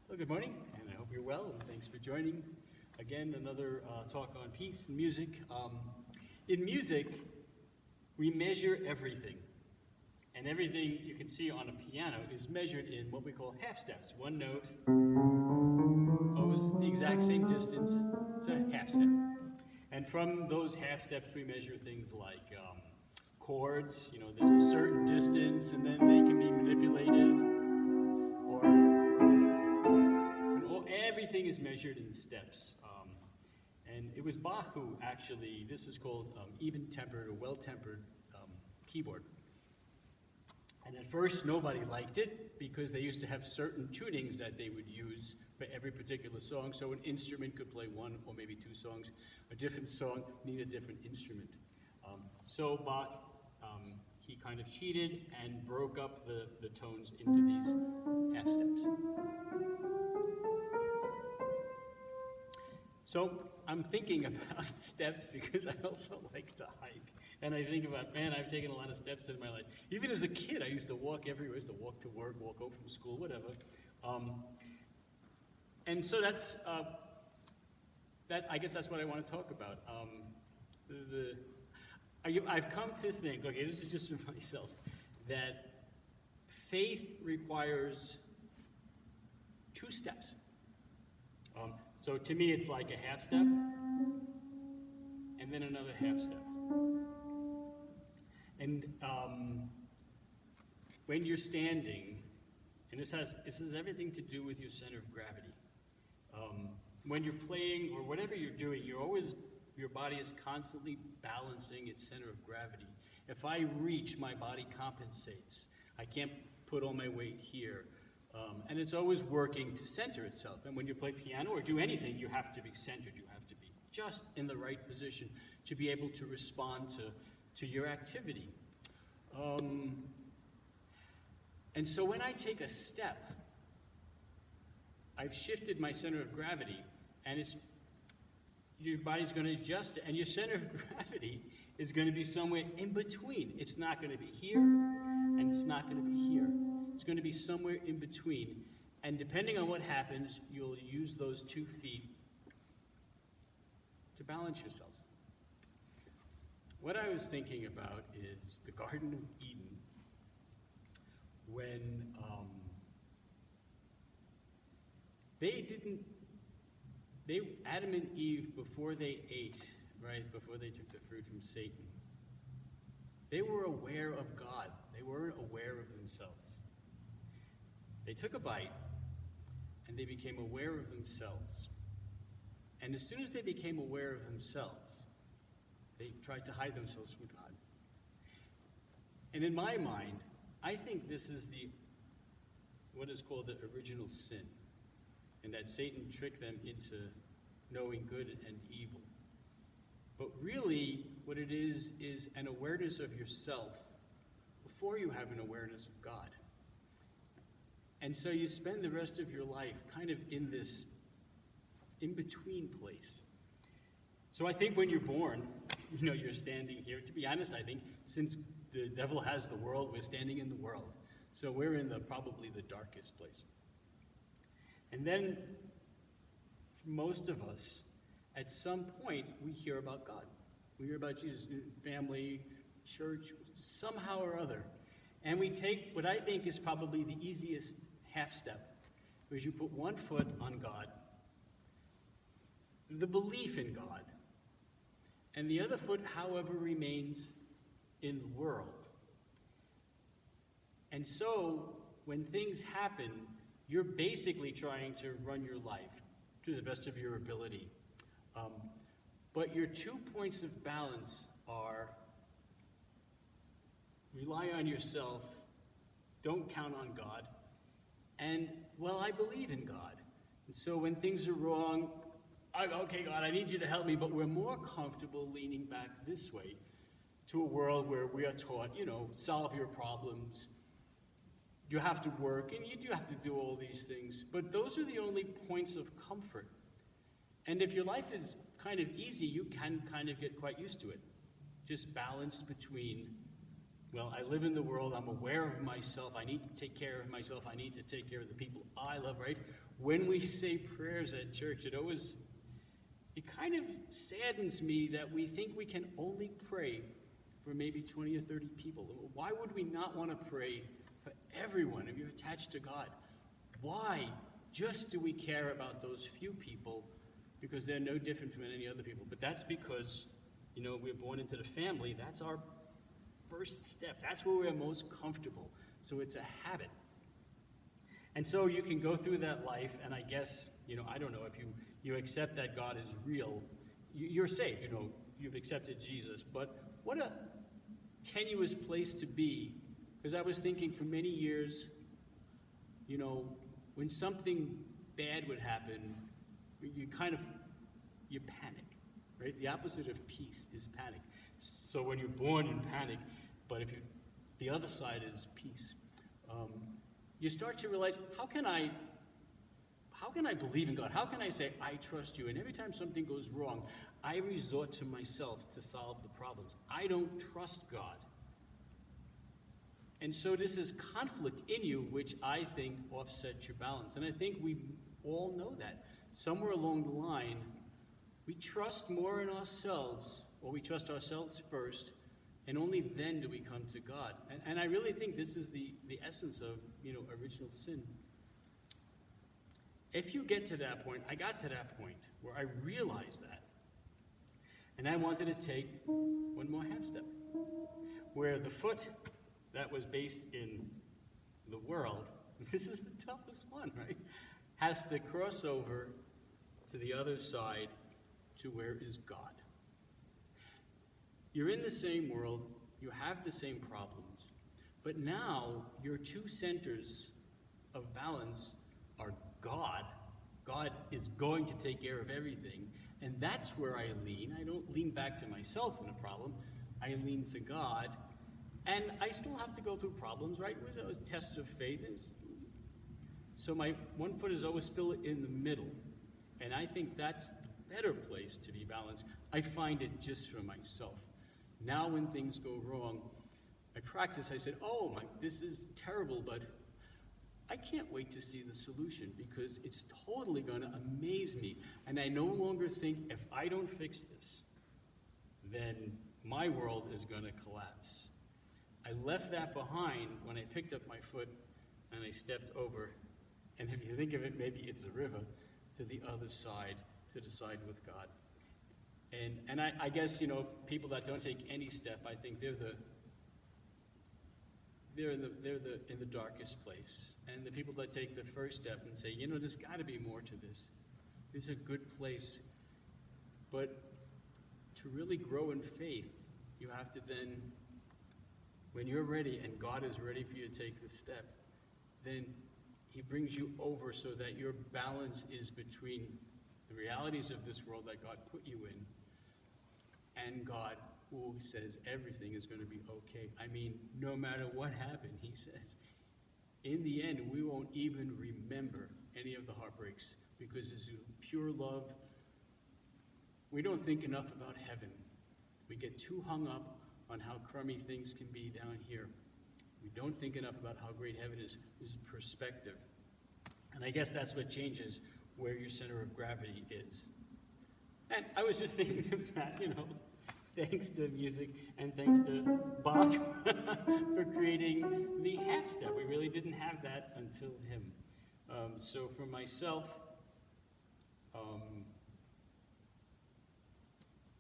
Well, good morning, and I hope you're well, and thanks for joining. Again, another talk on peace and music. In music, we measure everything, and everything you can see on a piano is measured in what we call half steps. One note, always the exact same distance, it's a half step. And from those half steps, we measure things like chords. You know, there's a certain distance, and then they can be manipulated, or everything is measured in steps. And it was Bach who actually, this is called even-tempered or well-tempered keyboard. And at first, nobody liked it because they used to have certain tunings that they would use for every particular song. So an instrument could play one or maybe two songs. A different song needed a different instrument. So Bach, he kind of cheated and broke up the tones into these half steps. So I'm thinking about steps because I also like to hike. And I think about, man, I've taken a lot of steps in my life. Even as a kid, I used to walk everywhere. I used to walk to work, walk home from school, whatever. And so that's, I guess that's what I want to talk about. I've come to think, okay, this is just for myself, that faith requires two steps. So to me, it's like a half step, and then another half step. And when you're standing, and this has everything to do with your center of gravity. When you're playing or whatever you're doing, your body is constantly balancing its center of gravity. If I reach, my body compensates. I can't put all my weight here. And it's always working to center itself. And when you play piano or do anything, you have to be centered. You have to be just in the right position to be able to respond to your activity. And so when I take a step, I've shifted my center of gravity, and your body's going to adjust it, and your center of gravity is going to be somewhere in between. It's not going to be here, and it's not going to be here. It's going to be somewhere in between. And depending on what happens, you'll use those 2 feet to balance yourself. What I was thinking about is the Garden of Eden, when Adam and Eve, before they ate, right, before they took the fruit from Satan, they were aware of God. They weren't aware of themselves. They took a bite, and they became aware of themselves. And as soon as they became aware of themselves, they tried to hide themselves from God. And in my mind, I think this is what is called the original sin, and that Satan tricked them into knowing good and evil. But really, what it is an awareness of yourself before you have an awareness of God. And so you spend the rest of your life kind of in this in-between place. So I think when you're born, you're standing here. To be honest, I think since the devil has the world, we're standing in the world. So we're in probably the darkest place. And then, most of us, at some point, we hear about God. We hear about Jesus, family, church, somehow or other. And we take what I think is probably the easiest half step, because you put one foot on God, the belief in God, and the other foot, however, remains in the world. And so, when things happen, you're basically trying to run your life to the best of your ability. But your 2 points of balance are rely on yourself, don't count on God, and, well, I believe in God. And so when things are wrong, okay, God, I need you to help me, but we're more comfortable leaning back this way to a world where we are taught, solve your problems. You have to work, and you do have to do all these things, but those are the only points of comfort. And if your life is kind of easy, you can kind of get quite used to it. Just balanced between Well, I live in the world. I'm aware of myself. I need to take care of myself. I need to take care of the people I love, right? When we say prayers at church, it kind of saddens me that we think we can only pray for maybe 20 or 30 people. Why would we not want to pray for everyone if you're attached to God? Why just do we care about those few people? Because they're no different from any other people. But that's because, we're born into the family. That's our first step. That's where we're most comfortable. So it's a habit. And so you can go through that life, and I guess, I don't know, if you accept that God is real, you're saved, you've accepted Jesus. But what a tenuous place to be, because I was thinking for many years, when something bad would happen, you panic, right? The opposite of peace is panic. So when you're born in panic, but the other side is peace. You start to realize, how can I believe in God? How can I say, I trust you? And every time something goes wrong, I resort to myself to solve the problems. I don't trust God. And so this is conflict in you, which I think offsets your balance. And I think we all know that. Somewhere along the line, we trust more in ourselves, or we trust ourselves first, and only then do we come to God. And I really think this is the essence of, original sin. If you get to that point, I got to that point where I realized that. And I wanted to take one more half step, where the foot that was based in the world, this is the toughest one, right, has to cross over to the other side to where is God. You're in the same world, you have the same problems, but now your two centers of balance are God. God is going to take care of everything, and that's where I lean. I don't lean back to myself in a problem. I lean to God, and I still have to go through problems, right? There's always tests of faith. So my one foot is always still in the middle, and I think that's the better place to be balanced. I find it just for myself. Now when things go wrong, I said, this is terrible, but I can't wait to see the solution because it's totally going to amaze me. And I no longer think if I don't fix this, then my world is going to collapse. I left that behind when I picked up my foot and I stepped over. And if you think of it, maybe it's a river to the other side to decide with God. And I guess, people that don't take any step, I think they're in the darkest place. And the people that take the first step and say, there's got to be more to this. This is a good place. But to really grow in faith, you have to then, when you're ready and God is ready for you to take the step, then he brings you over so that your balance is between the realities of this world that God put you in and God, who says everything is going to be okay. I mean, no matter what happened, he says, in the end, we won't even remember any of the heartbreaks because it's pure love. We don't think enough about heaven. We get too hung up on how crummy things can be down here. We don't think enough about how great heaven is. This is perspective. And I guess that's what changes where your center of gravity is. And I was just thinking of that, thanks to music and thanks to Bach for creating the half step. We really didn't have that until him. So for myself,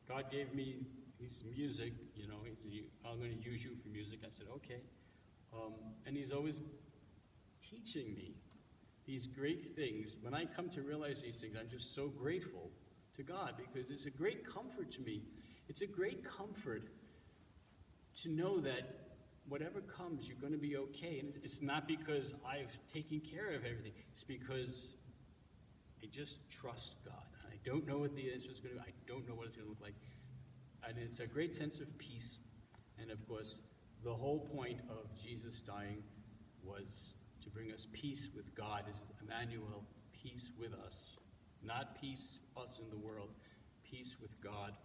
God gave me his music, I'm going to use you for music. I said, okay. And he's always teaching me these great things. When I come to realize these things, I'm just so grateful to God because it's a great comfort to me. It's a great comfort to know that whatever comes, you're going to be okay. And it's not because I've taken care of everything. It's because I just trust God. And I don't know what the answer is going to be. I don't know what it's going to look like. And it's a great sense of peace. And of course, the whole point of Jesus dying was to bring us peace with God. This is Emmanuel, peace with us. Not peace, us in the world, peace with God.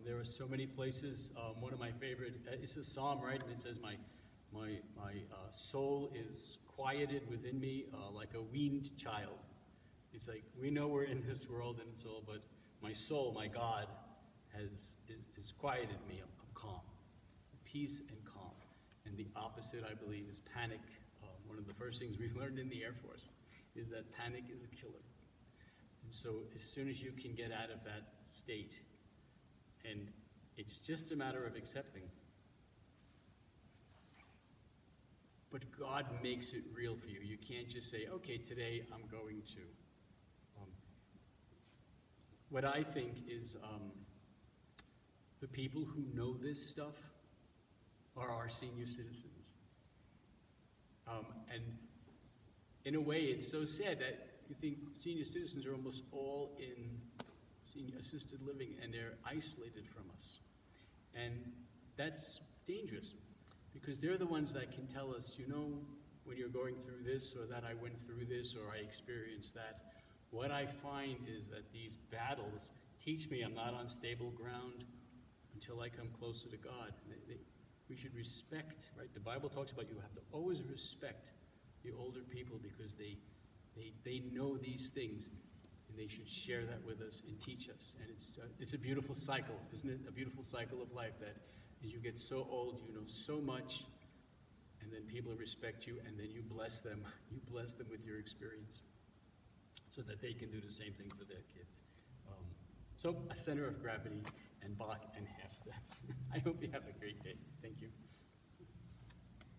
There are so many places. One of my favorite, it's a psalm, right? And it says, my soul is quieted within me like a weaned child. It's like, we know we're in this world and it's all, but my soul, my God, is quieted me. I'm calm. Peace and calm. And the opposite, I believe, is panic. One of the first things we learned in the Air Force is that panic is a killer. And so as soon as you can get out of that state, and it's just a matter of accepting. But God makes it real for you. You can't just say, okay, today I'm going to. What I think is the people who know this stuff are our senior citizens. And in a way, it's so sad that you think senior citizens are almost all in senior assisted living and they're isolated from us. And that's dangerous because they're the ones that can tell us, when you're going through this or that I went through this or I experienced that. What I find is that these battles teach me I'm not on stable ground until I come closer to God. We should respect, right? The Bible talks about you have to always respect the older people because they know these things and they should share that with us and teach us. And it's a beautiful cycle, isn't it? A beautiful cycle of life that as you get so old, you know so much, and then people respect you, and then you bless them. You bless them with your experience so that they can do the same thing for their kids. So a center of gravity and Bach and half steps. I hope you have a great day. Thank you.